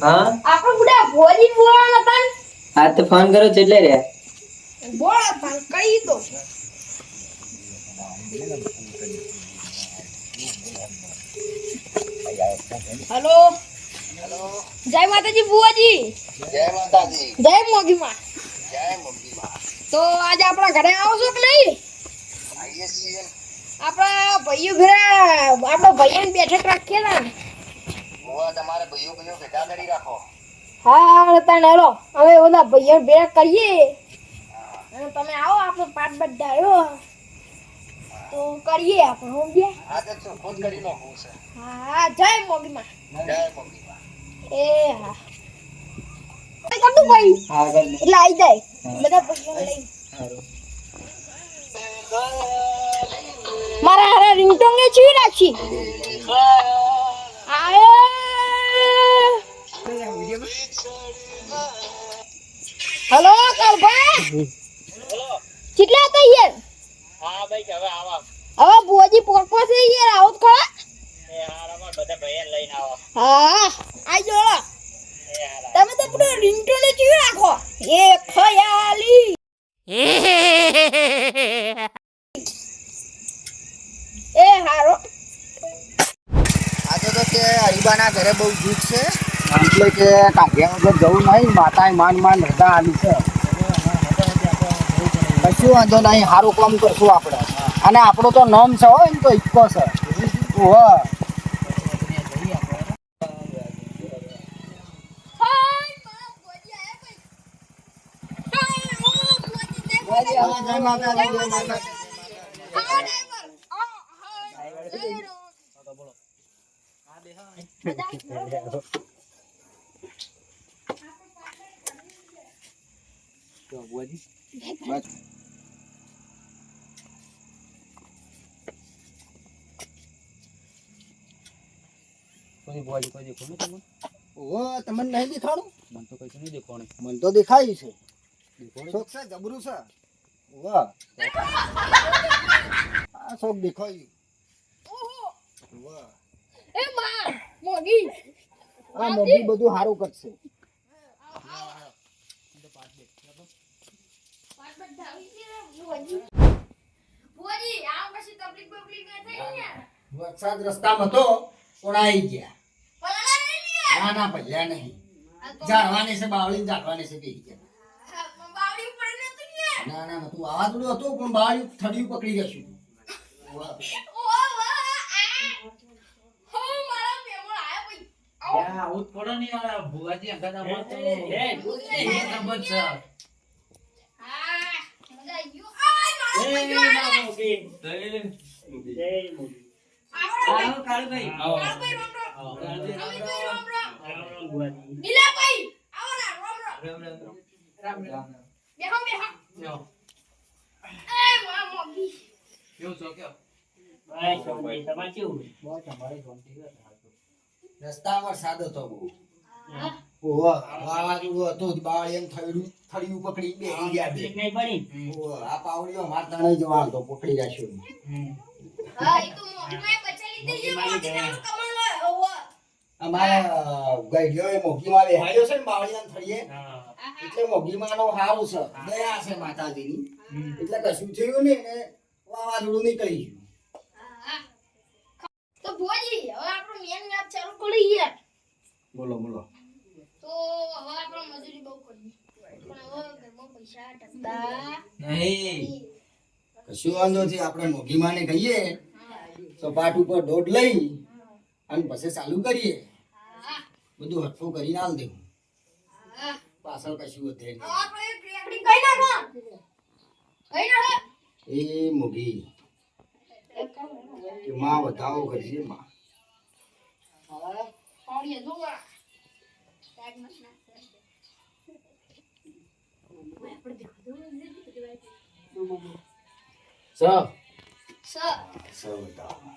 હા આપણે બુડા ભોજી બોલાના હતા ને. આ તો ફોન કરો એટલે રે બોલા પણ કઈ તો હેલો હેલો જય માતાજી બુઆજી. જય માતાજી જય મોગીમાં. જય મોગીમાં તો આજે આપણા ઘરે આવો છો કે નહીં? આઈએ છીએ આપણા ભાઈઓ ભેરા આપણો ભાઈઓને બેઠક રાખીએ ને. હું તમારે ભાઈઓ ભેગા કરી રાખો હા તને હેલો હવે બધા ભાઈઓ ભેગા કરીએ અને તમે આવો આપણે પાટ બધાયો તો કરીએ આપણે સમજ્યા. આજે તો ખુદ કરી નાખવું છે હા જય મોગીમાં. જય મોગીમાં એ હા કઈ કરતું ભાઈ હા કર દે એટલે આવી જાય બધા ભાઈઓને લઈ. સારું મારા હારે રિંગટોંગ ને ચીવી રાખી હેલો કાલભાઈ કેટલા હતા યાર? હા ભાઈ હવે આવા હવે બુઆજી પોકો છે યાર આવો તો ખરા. એ હારામાં બધા ભાઈ લઈને આવો હા આઈ જો તમે તો પૂરો રિંગટોંગ ને ચીવી રાખો એ ખયાલી એ હારો આજે તો કે હરીબાના ઘરે બહુ દુઃખ છે એટલે કે કાંઠિયા વગર જવું નહીં માતાએ માન રજા આલી છે કશું વાંધો નહીં સારું કામ કરશું આપણે અને આપણો તો નામ છે હોય ને તો ઇક્કો છે ઓહો જય માતાજી જય માતાજી ઓહો તમને નહીં દેખાડું મન તો કશું નહીં દેખવાનું મને તો દેખાયું છે શોખ છે જબરું છે વાહ આ શોખ દેખાયું વાહ એ માં મોગી આ મોગી બધું સારું કરશે બુઆજી આ પછી તકલીફ બકલીફ ન થઈ ને વરસાદ રસ્તામાં હતો પણ આવી ગયા પલાળા નહીં ના ના ભલ્યા નહીં ઝાડવાની છે બાવળી ઝાડવાની છે બેસી ગયા બાવડી ઉપર ન તું ને ના ના નતું આવાજડું હતું પણ બાવળી થડિયું પકડી જશું વાહ ઓ વાહ આ હો મારા મેમો આયા ભાઈ યા ઉત પડો નહીં યાર ભુવાજી અંગાના મત તો એ નંબર છે હા મજા આવી ગયો આ મારો ભાઈ આવો કાળભાઈ આવો નીલાભાઈ આવો ના રામ રામ રામ બેહો બેહો યો એ મા મોગી કેવું છો કેવું ભાઈ ભાઈ તમારે કેવું બહુ તમારે જોનતી રસ્તા વરસાદ હતો બહુ ઓહો વાવાઝોડું હતું બાવળી એમ થડિયું પકડી બેસી ગયા બે નહીં પડી ઓહો આ પાવડીઓ મારતા નહીં જવાનું તો પકડી રાખ્યું હા એ તો મોગી માં બચાલી દે છે મોગી નાનું કમળ ઓવો અમારા ગઈડિયો એ મોગીમાં બેહાડ્યો છે ને બાવળીયા થળીએ હા એટલે મોગીમાં નો સારું છે દયા છે માતાજીની એટલે કશું થયું નહીં ને વાવાઝોડું નીકળી ગયું તો ભોજી હવે આપણો મેન વાત ચાલુ કરી યાર બોલો બોલો તો હવે આપણે મજૂરી બહુ કરી પણ હવે ઘરમાં પૈસા ટકતા નહીં કશું વાંધો નથી આપણે મોગીમાં ને કહીએ સપાટ ઉપર દોડ લઈ અને પછી ચાલુ કરીએ બધું હટફું કરીને આલ દેવું પાછળ કશું વધે નહીં આપણે એક રેકડી કઈ નાખો કઈ નાખો એ મોગી કે માં વધાવો કરશે માં હવે પાણીએ જોવા ટાઈમ નથી સ સ વધાવો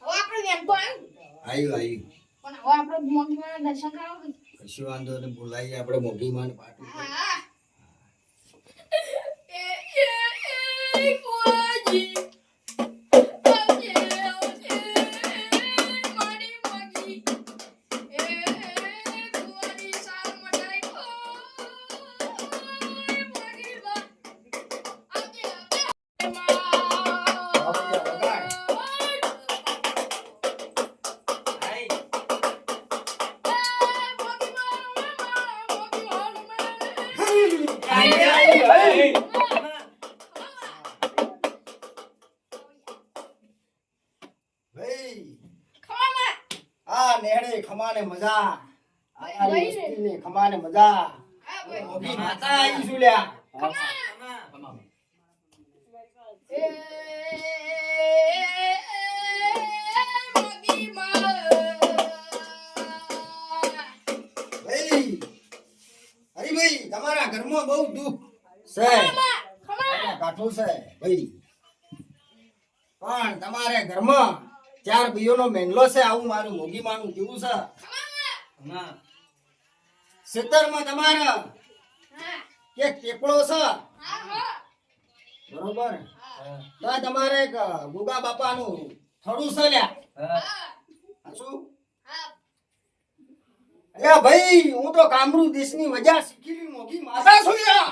હવે આપણે વેન તો આવ્યું આવ્યું પણ હવે આપણે મોગીમાં દર્શન કરાવો કશું વાંધો નહીં બોલાવીએ આપણે મોગીમાં પાટું હા એ ભોજી આવજે આવજે ભાઈ ખમામાં આ નેહડે ખમાને મજા આયા ભાઈ ને. વસ્તીને ખમાને મજા હા ભાઈ મોગી માતા આવી છું લ્યા ખમા. એ મોગી માં ભાઈ હરીભાઈ તમારા ઘરમાં બહુ દુઃખ છે ખમા કાઠું છે ભાઈ પણ તમારે ઘરમાં 4 બીયોનો મેંગલો છે આવું મારું મોગી માનું કેવું છે ખમા. ખેતરમાં તમારા હા એક ટેપળો છે હા હા બરોબર હા. તો તમારે એક ગુગા બાપાનું થોડું છે લ્યા હા. શું હા અલ્યા ભાઈ હું તો કામરૂ દેશની વજા શીખેલી મોગી માતા છું લ્યા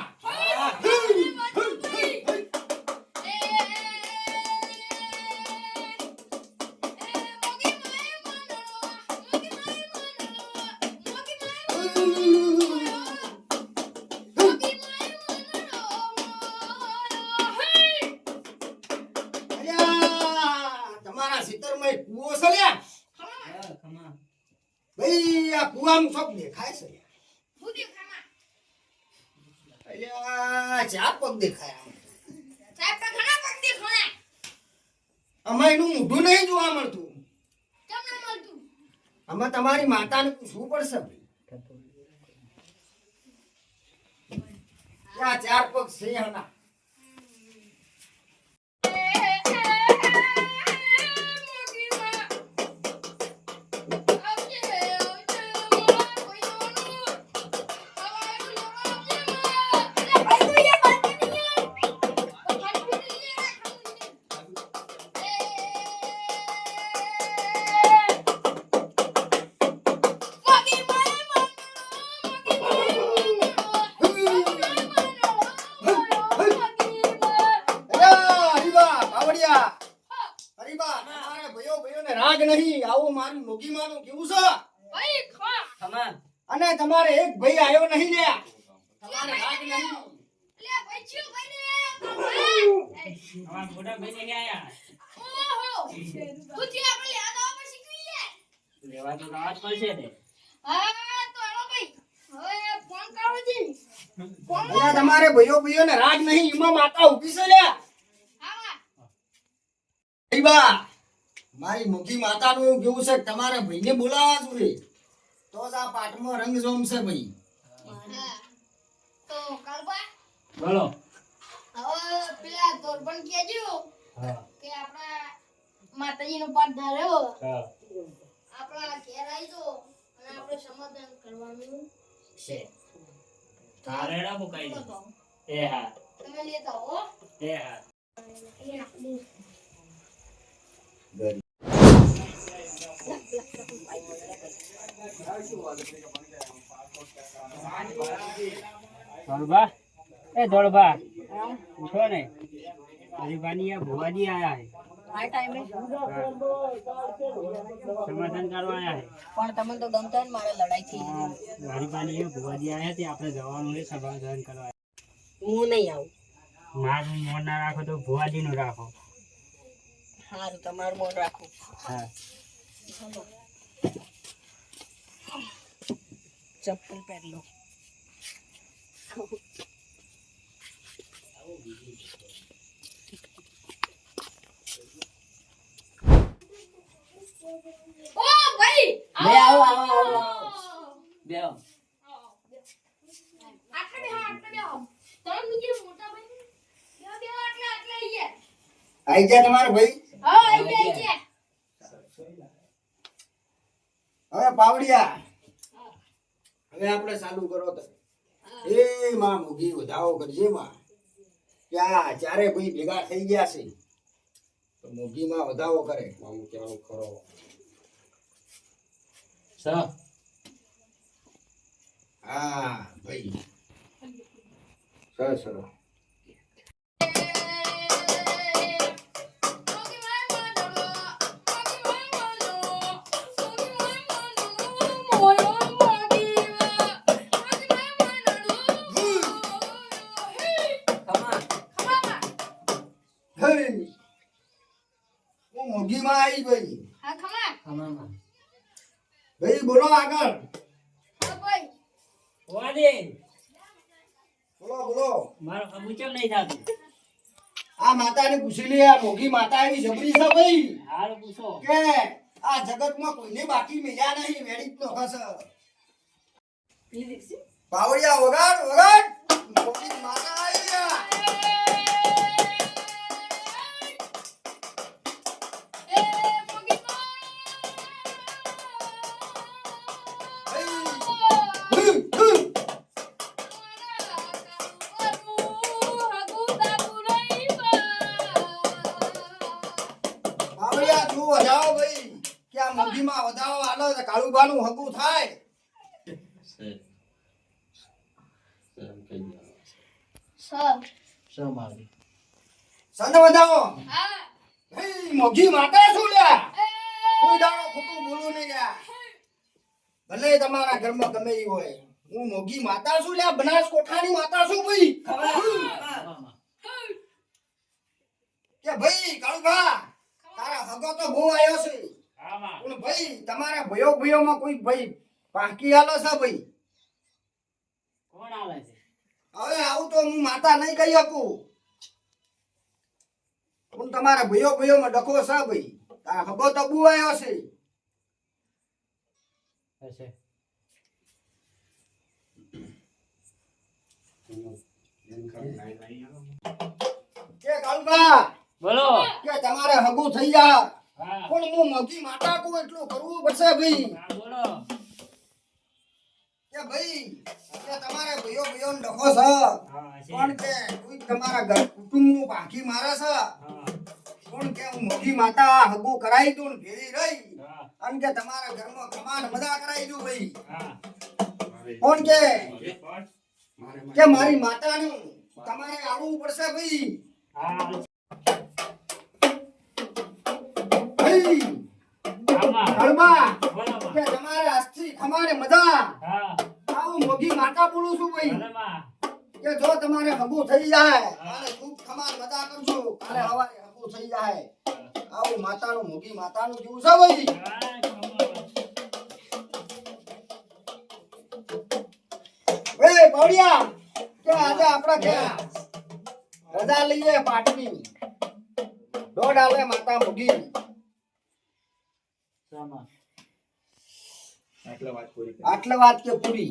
અલ્યા તમારા ખેતરમાં એક કૂવો છે લ્યા હા, ખમા. ભાઈ આ કૂવામાં ચોક દેખાય છે અલ્યા 4 પગ દેખાય આમાં એનું મોઢું નહીં જોવા મળતું આમાં તમારી માતાને પૂછવું પડશે ભાઈ આ 4 પગ છે આના અલ્યા હરીબા બાવળિયા હરીબા તમારે ભાઈઓને રાગ નહીં આવું મારું મોગી માનું કેવું છે ખમા. અને તમારે એક ભાઈ આવ્યો નહીં લ્યા તમારે રાગ નહીં અમારા મોટા ભાઈને ક્યાં આયા? લેવા તો જવા જ પડશે ને. અલ્યા તમારે ભાઈઓને રાગ નહીં એમાં માતા ઊભી છે લ્યા હરીબા મારી મોગી માતાનું એવું કેવું છે કે તમારે ભાઈને બોલાવવા જોઈએ તો જ આ પાટમાં રંગ જોમશે ભાઈ બોલો. કે આપણા માતાજીનો પાઠ ધાર્યો હા. આપણા ઘેર આવી જો અને આપણે સમાધાન કરવાનું છે તારે એડા મુકાઈ દે. તો એ હા. તમે લેતા હો એ હા. દોડબા એ દોડબા ઉઠો ને હરીબાની આ ભુવાજી આયા હે આ ટાઈમે સમાધાન કરવા આયા હે પણ તમે તો ગમતા ને મારે લડાઈ થઈ હરીબાની એ ભુવાજી આયા તે આપણે જવાનું છે સમાધાન કરવા. હું નહીં આવું મારું મોન ના રાખો તો ભુવાજી નું રાખો. સારું તમારું મન રાખો હા. ચપ્પલ પહેર લો ઓ ભાઈ બે આવો, આવો, આવો, આવો. બે આવો. આટલે આવો તમે મુજે મોટા ભાઈ બે આટલે આઈએ આઈ ગયા તમારે ભાઈ હા આઈએ હવે પાવડિયા હવે આપણે ચાલુ કરો તો એ માં મોગી વધાવો કરજે માં ક્યાં ચારે ભાઈ ભેગા થઈ ગયા છે તો મોગી માં વધાવો કરે આમ કેવું કરો હા ભાઈ સરસ સરસ ખમા. હે હું મોગીમાં આવી ભાઈ. હા ખમા ખમામાં. ભાઈ બોલો આગળ. હા ભાઈ ભુવાજી, બોલો બોલો. મારો હગું કેમ નહીં થતું? આ માતાને પૂછી લે, આ મોગી માતા એવી જબરી છે ભાઈ હારું પૂછો. કે આ જગતમાં કોઈને બાકી મેળ્યા નહીં, વેડી જ નોખા છે. પાવડિયા વગાડ વગાડ, મોગી માતા આવી ગયા. એ મોગી પાવડિયા તું વધાવો ભાઈ કે આ મોગીમાં વધાવો આલો તો કાળુબાનું હગું થાય. સર શરમ આવી. સંત વધાવો. હા હે મોગી માતા શું લ્યા, કોઈ દાડો ખોટું બોલું નહીં લ્યા. ભલે તમારા ઘરમાં ગમે ઈ હોય, હું મોગી માતા છું લ્યા, બનાસકોઠાની માતા છું ભાઈ. ખમામાં. કે ભાઈ કાળુભા તારા હગો તો બહુ આવ્યો છે, આમાં પણ ભાઈ તમારા ભયોમાં કોઈ ભાઈ પાકી આલો છે ભાઈ. કોણ આવે છે? હવે આવું તો હું માતા નહીં કહી શકું, પણ તમારા ભયોમાં ડખો છે ભાઈ. તારા હગો તો બહુ આવ્યો છે. હશે. કે કાળુભા બોલો. કે તમારે હગું થઈ જા, હા પણ હું મોગી માતા કહું એટલું કરવું પડશે ભાઈ. હા, બોલો. કે ભાઈ કે તમારે ભયો ડખો છે, હા હશે. પણ કે કોઈ તમારા ઘર કુટુંબનું પાકી મારે છે, હા પણ કે હું મોગી માતા હગું કરાઈ દઉં ને ભેળી રહી, હા અને કે તમારા ઘરમાં કમાન મજા કરાઈ દઉં ભાઈ. હા. પણ કે મારી માતાનું તમારે આવવું પડશે ભાઈ. હા ભાઈ આમાં કાળુબા બોલો કે તમારે આજથી ખમાને મજા હા આવું મોગી માતા બોલું છું ભાઈ. બોલોમાં. કે જો તમારે હગું થઈ જાય અને ખૂબ ખમાન મજા કરજો, કાલે સવારે હગું થઈ જાય. આવું માતાનું મોગી માતાનું જેવું છે ભાઈ. હા ખમા. એ પાવડિયા કે આજે આપણે કે રજા લઈએ પાટની, દોઢ આવે માતા મોગી. શરમ. આટલે વાત કે પૂરી.